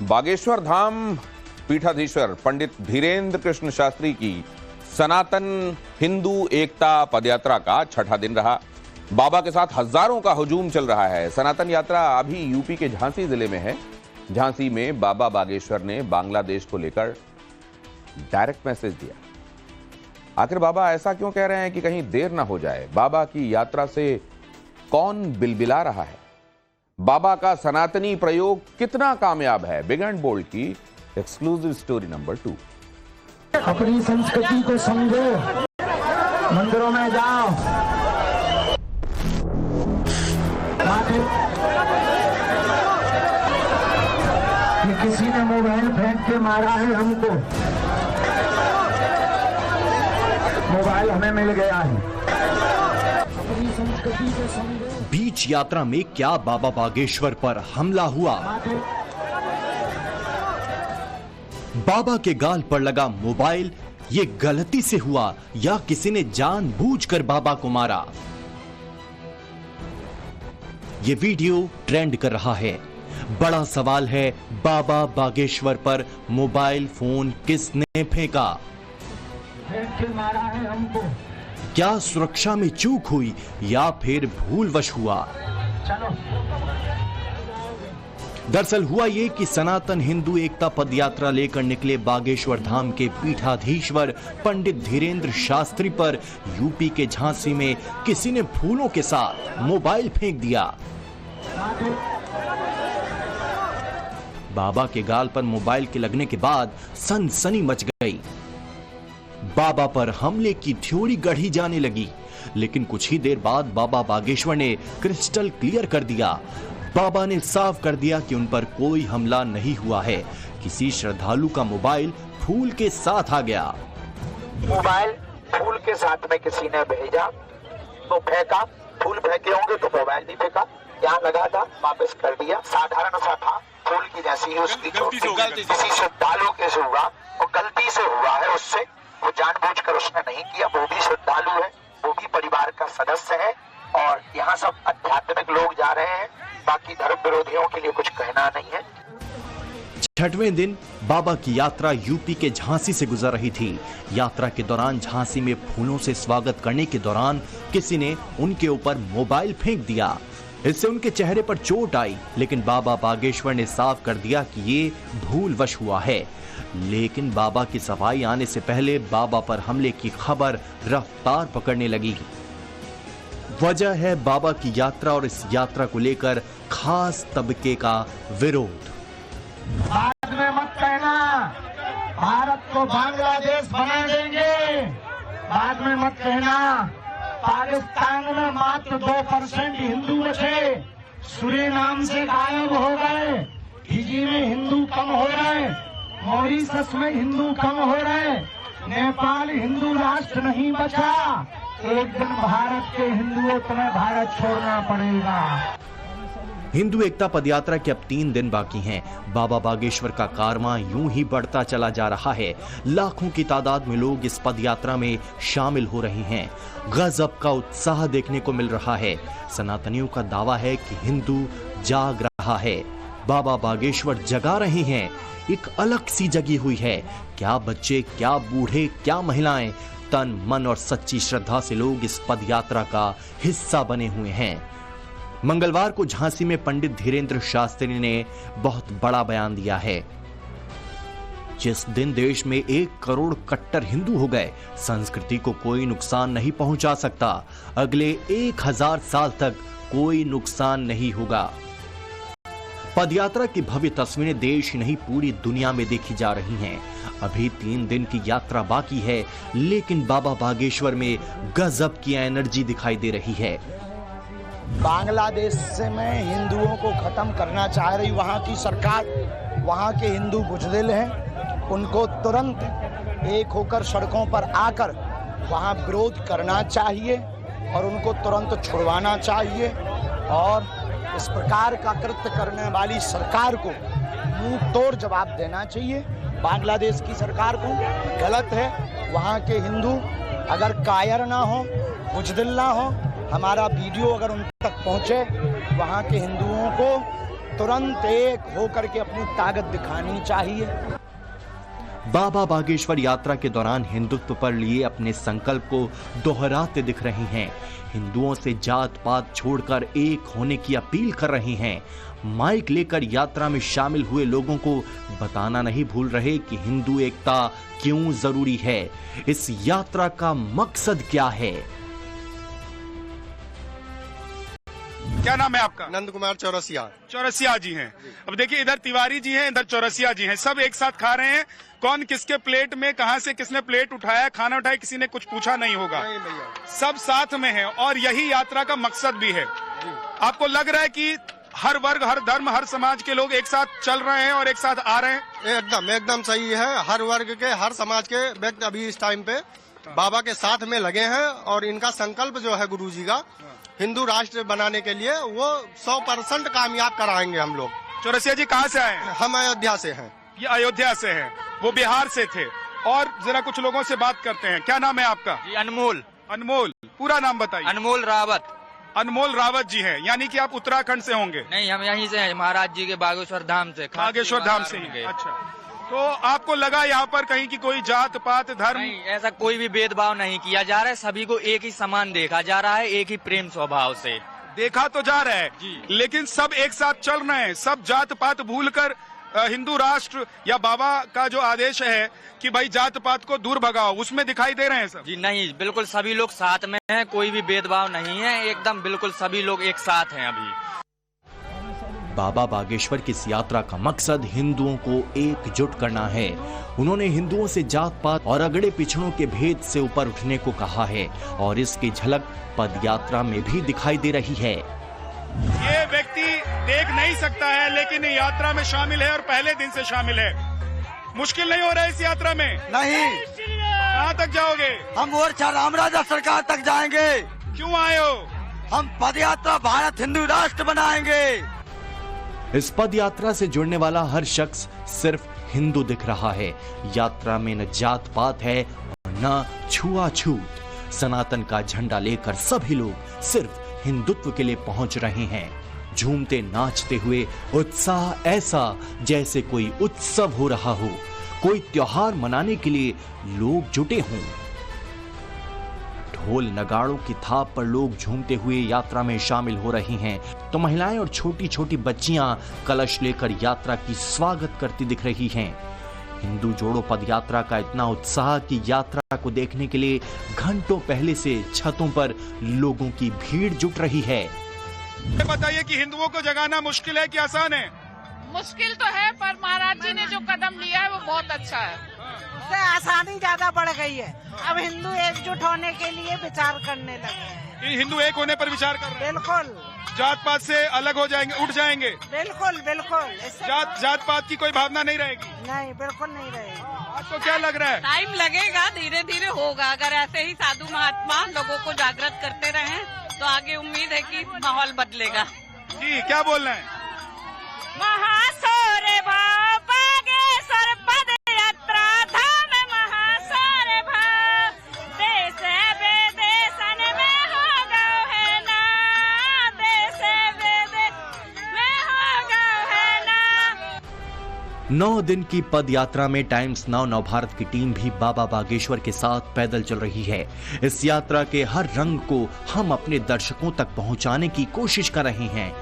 बागेश्वर धाम पीठाधीश्वर पंडित धीरेन्द्र कृष्ण शास्त्री की सनातन हिंदू एकता पदयात्रा का छठा दिन रहा। बाबा के साथ हजारों का हुजूम चल रहा है। सनातन यात्रा अभी यूपी के झांसी जिले में है। झांसी में बाबा बागेश्वर ने बांग्लादेश को लेकर डायरेक्ट मैसेज दिया। आखिर बाबा ऐसा क्यों कह रहे हैं कि कहीं देर ना हो जाए? बाबा की यात्रा से कौन बिलबिला रहा है? बाबा का सनातनी प्रयोग कितना कामयाब है? बिग एंड बोल्ड की एक्सक्लूसिव स्टोरी नंबर 2। अपनी संस्कृति को समझो, मंदिरों में जाओ, कि किसी ने मोबाइल फेंक के मारा है हमको, मोबाइल हमें मिल गया है। अपनी संस्कृति को समझो। बीच यात्रा में क्या बाबा बागेश्वर पर हमला हुआ? बाबा के गाल पर लगा मोबाइल ये गलती से हुआ या किसी ने जानबूझकर बाबा को मारा? ये वीडियो ट्रेंड कर रहा है। बड़ा सवाल है, बाबा बागेश्वर पर मोबाइल फोन किसने फेंका? मारा है हमको। क्या सुरक्षा में चूक हुई या फिर भूलवश हुआ? चलो। दरअसल हुआ ये कि सनातन हिंदू एकता पदयात्रा लेकर निकले बागेश्वर धाम के पीठाधीश्वर पंडित धीरेन्द्र शास्त्री पर यूपी के झांसी में किसी ने फूलों के साथ मोबाइल फेंक दिया। बाबा के गाल पर मोबाइल के लगने के बाद सनसनी मच गई। बाबा पर हमले की थ्योरी गढ़ी जाने लगी, लेकिन कुछ ही देर बाद बाबा बागेश्वर ने क्रिस्टल क्लियर कर दिया। बाबा ने साफ कर दिया कि उन पर कोई हमला नहीं हुआ है। किसी श्रद्धालु का मोबाइल फूल के साथ आ गया। मोबाइल फूल के साथ में किसी ने भेजा तो फेंका, फूल फेंके होंगे तो मोबाइल नहीं फेंका, यहाँ लगा था वापस कर दिया। साधारण सा था, फूल की जैसी ही उसकी चोटी किसी श्रद्धालु के से हुआ और गलती से हुआ है, उससे वो जानबूझकर उसने नहीं किया। वो भी श्रद्धालु है, वो भी परिवार का सदस्य है और यहाँ सब आध्यात्मिक लोग जा रहे हैं। बाकी धर्म विरोधियों के लिए कुछ कहना नहीं है। छठवें दिन बाबा की यात्रा यूपी के झांसी से गुजर रही थी। यात्रा के दौरान झांसी में फूलों से स्वागत करने के दौरान किसी ने उनके ऊपर मोबाइल फेंक दिया। इससे उनके चेहरे पर चोट आई, लेकिन बाबा बागेश्वर ने साफ कर दिया कि ये भूलवश हुआ है। लेकिन बाबा की सफाई आने से पहले बाबा पर हमले की खबर रफ्तार पकड़ने लगी। वजह है बाबा की यात्रा और इस यात्रा को लेकर खास तबके का विरोध। बाद में मत कहना भारत को बांग्लादेश बना देंगे, बाद में मत कहना पाकिस्तान में मात्र 2% हिंदू बचे, सूरीनाम से गायब हो गए, फिजी में हिंदू कम हो रहे, मॉरिशस में हिंदू कम हो रहे, नेपाल हिंदू राष्ट्र नहीं बचा। एक दिन भारत के हिंदुओं को भारत छोड़ना पड़ेगा। हिंदू एकता पदयात्रा के अब 3 दिन बाकी हैं। बाबा बागेश्वर का कारवां यूं ही बढ़ता चला जा रहा है। लाखों की तादाद में लोग इस पदयात्रा में शामिल हो रहे हैं। गजब का उत्साह देखने को मिल रहा है। सनातनियों का दावा है कि हिंदू जाग रहा है, बाबा बागेश्वर जगा रहे हैं। एक अलग सी जगी हुई है। क्या बच्चे, क्या बूढ़े, क्या महिलाएं, तन मन और सच्ची श्रद्धा से लोग इस पदयात्रा का हिस्सा बने हुए हैं। मंगलवार को झांसी में पंडित धीरेन्द्र शास्त्री ने बहुत बड़ा बयान दिया है। जिस दिन देश में 1 करोड़ कट्टर हिंदू हो गए, संस्कृति को कोई नुकसान नहीं पहुंचा सकता। अगले 1000 साल तक कोई नुकसान नहीं होगा। पदयात्रा की भव्य तस्वीरें देश नहीं पूरी दुनिया में देखी जा रही हैं। अभी 3 दिन की यात्रा बाकी है, लेकिन बाबा बागेश्वर में गजब की एनर्जी दिखाई दे रही है। बांग्लादेश से में हिंदुओं को खत्म करना चाह रही वहाँ की सरकार, वहाँ के हिंदू बुजदिल हैं, उनको तुरंत एक होकर सड़कों पर आकर वहाँ विरोध करना चाहिए और उनको तुरंत छुड़वाना चाहिए। और इस प्रकार का कृत्य करने वाली सरकार को मुंह तोड़ जवाब देना चाहिए। बांग्लादेश की सरकार को गलत है। वहाँ के हिंदू अगर कायर ना हो, बुजदिल ना हो, हमारा वीडियो अगर उन तक पहुँचे, वहाँ के हिंदुओं को तुरंत एक होकर के अपनी ताकत दिखानी चाहिए। बाबा बागेश्वर यात्रा के दौरान हिंदुत्व पर लिए अपने संकल्प को दोहराते दिख रहे हैं। हिंदुओं से जात पात छोड़कर एक होने की अपील कर रहे हैं। माइक लेकर यात्रा में शामिल हुए लोगों को बताना नहीं भूल रहे कि हिंदू एकता क्यों जरूरी है, इस यात्रा का मकसद क्या है। क्या नाम है आपका? नंद कुमार चौरसिया। चौरसिया जी हैं। अब देखिए, इधर तिवारी जी हैं, इधर चौरसिया जी हैं, सब एक साथ खा रहे हैं। कौन किसके प्लेट में कहां से किसने प्लेट उठाया, खाना उठाया, किसी ने कुछ पूछा नहीं होगा। नहीं भैया, सब साथ में है और यही यात्रा का मकसद भी है। आपको लग रहा है कि हर वर्ग, हर धर्म, हर समाज के लोग एक साथ चल रहे हैं और एक साथ आ रहे हैं? एकदम सही है। हर वर्ग के, हर समाज के व्यक्ति अभी इस टाइम पे बाबा के साथ में लगे हैं और इनका संकल्प जो है गुरुजी का हिंदू राष्ट्र बनाने के लिए वो 100% कामयाब कराएंगे हम लोग। चौरसिया जी कहाँ से आए हैं? हम अयोध्या से हैं। ये अयोध्या से हैं, वो बिहार से थे। और जरा कुछ लोगों से बात करते हैं। क्या नाम है आपका? जी अनमोल। अनमोल, पूरा नाम बताइए। अनमोल रावत। अनमोल रावत जी हैं, यानी कि आप उत्तराखंड से होंगे? नहीं, हम यहीं से हैं, महाराज जी के बागेश्वर धाम से। बागेश्वर धाम से ही। अच्छा, तो आपको लगा यहाँ पर कहीं की कोई जात पात धर्म? नहीं, ऐसा कोई भी भेदभाव नहीं किया जा रहा है, सभी को एक ही समान देखा जा रहा है, एक ही प्रेम स्वभाव से देखा तो जा रहा है जी। लेकिन सब एक साथ चल रहे हैं, सब जात पात भूलकर हिंदू राष्ट्र या बाबा का जो आदेश है कि भाई जात पात को दूर भगाओ, उसमें दिखाई दे रहे हैं सब? जी नहीं, बिल्कुल सभी लोग साथ में हैं, कोई भी भेदभाव नहीं है, एकदम बिल्कुल सभी लोग एक साथ हैं। अभी बाबा बागेश्वर की इस यात्रा का मकसद हिंदुओं को एकजुट करना है। उन्होंने हिंदुओं से जात पात और अगड़े पिछड़ों के भेद से ऊपर उठने को कहा है और इसकी झलक पद यात्रा में भी दिखाई दे रही है। ये व्यक्ति देख नहीं सकता है लेकिन यात्रा में शामिल है और पहले दिन से शामिल है। मुश्किल नहीं हो रहा है इस यात्रा में? नहीं। कहाँ तक जाओगे? हम मोर्चा रामराजा सरकार तक जाएंगे। क्यों आए हो? हम पदयात्रा भारत हिंदू राष्ट्र बनाएंगे। इस पद यात्रा से जुड़ने वाला हर शख्स सिर्फ हिंदू दिख रहा है। यात्रा में न जात पात है और न छुआछूत। सनातन का झंडा लेकर सभी लोग सिर्फ हिंदुत्व के लिए पहुंच रहे हैं। झूमते नाचते हुए, उत्साह ऐसा जैसे कोई उत्सव हो रहा हो, कोई त्योहार मनाने के लिए लोग जुटे हों। ढोल नगाड़ों की थाप पर लोग झूमते हुए यात्रा में शामिल हो रही हैं, तो महिलाएं और छोटी छोटी बच्चियां कलश लेकर यात्रा की स्वागत करती दिख रही हैं। हिंदू जोड़ो पद यात्रा का इतना उत्साह कि यात्रा को देखने के लिए घंटों पहले से छतों पर लोगों की भीड़ जुट रही है। बताइए कि हिंदुओं को जगाना मुश्किल है कि आसान है? मुश्किल तो है, पर महाराज जी ने जो कदम लिया है वो बहुत अच्छा है। उससे आसानी ज्यादा बढ़ गई है। अब हिंदू एकजुट होने के लिए विचार करने लगे हैं। हिंदू एक होने पर विचार कर रहे हैं? बिल्कुल। जात पात से अलग हो जाएंगे, उठ जाएंगे? बिल्कुल बिल्कुल। जात पात की कोई भावना नहीं रहेगी? नहीं, बिल्कुल नहीं रहेगी। आपको क्या लग रहा है? टाइम लगेगा, धीरे धीरे होगा। अगर ऐसे ही साधु महात्मा लोगों को जागृत करते रहे तो आगे उम्मीद है कि माहौल बदलेगा। जी, क्या बोल रहे हैं? महासौरे भाव बागेश्वर पद यात्रा धाम महासौरे भाव देश विदेशन में हो गए है ना, देश विदेश में हो गए है ना। 9 दिन की पद यात्रा में टाइम्स नाउ नवभारत की टीम भी बाबा बागेश्वर के साथ पैदल चल रही है। इस यात्रा के हर रंग को हम अपने दर्शकों तक पहुंचाने की कोशिश कर रहे हैं।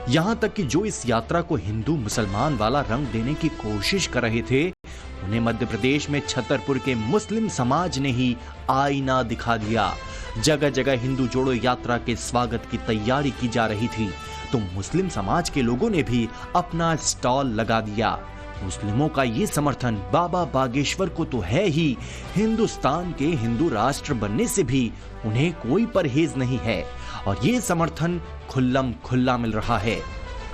यहाँ तक कि जो इस यात्रा को हिंदू मुसलमान वाला रंग देने की कोशिश कर रहे थे, उन्हें मध्य प्रदेश में छतरपुर के मुस्लिम समाज ने ही आईना दिखा दिया। जगह जगह हिंदू जोड़ो यात्रा के स्वागत की तैयारी की जा रही थी, तो मुस्लिम समाज के लोगों ने भी अपना स्टॉल लगा दिया। मुस्लिमों का ये समर्थन बाबा बागेश्वर को तो है ही, हिंदुस्तान के हिंदू राष्ट्र बनने से भी उन्हें कोई परहेज नहीं है और ये समर्थन खुल्लम खुल्ला मिल रहा है।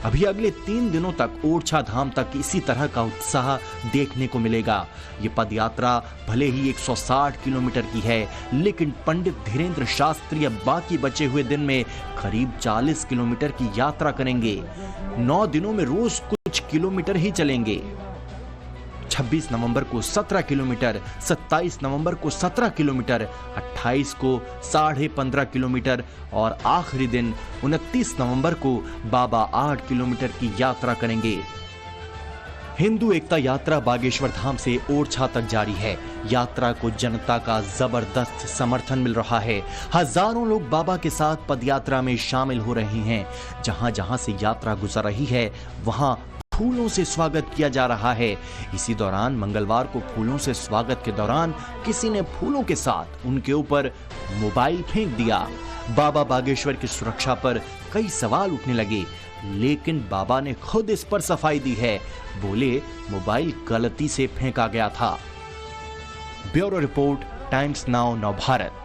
अभी अगले 3 दिनों तक ओरछा धाम तक इसी तरह का उत्साह देखने को मिलेगा। ये पद यात्रा भले ही 160 किलोमीटर की है, लेकिन पंडित धीरेन्द्र शास्त्री अब बाकी बचे हुए दिन में करीब 40 किलोमीटर की यात्रा करेंगे। 9 दिनों में रोज कुछ किलोमीटर ही चलेंगे। 26 नवंबर को 17 किलोमीटर, 27 नवंबर को 17 किलोमीटर, 28 को 15.5 किलोमीटर और आखिरी दिन 29 नवंबर को बाबा 8 किलोमीटर की यात्रा करेंगे। हिंदू एकता यात्रा बागेश्वर धाम से ओरछा तक जारी है। यात्रा को जनता का जबरदस्त समर्थन मिल रहा है। हजारों लोग बाबा के साथ पदयात्रा में शामिल हो रहे हैं। जहां जहां से यात्रा गुजर रही है वहां फूलों से स्वागत किया जा रहा है। इसी दौरान मंगलवार को फूलों से स्वागत के दौरान किसी ने फूलों के साथ उनके ऊपर मोबाइल फेंक दिया। बाबा बागेश्वर की सुरक्षा पर कई सवाल उठने लगे, लेकिन बाबा ने खुद इस पर सफाई दी है। बोले मोबाइल गलती से फेंका गया था। ब्यूरो रिपोर्ट, टाइम्स नाउ, नव भारत।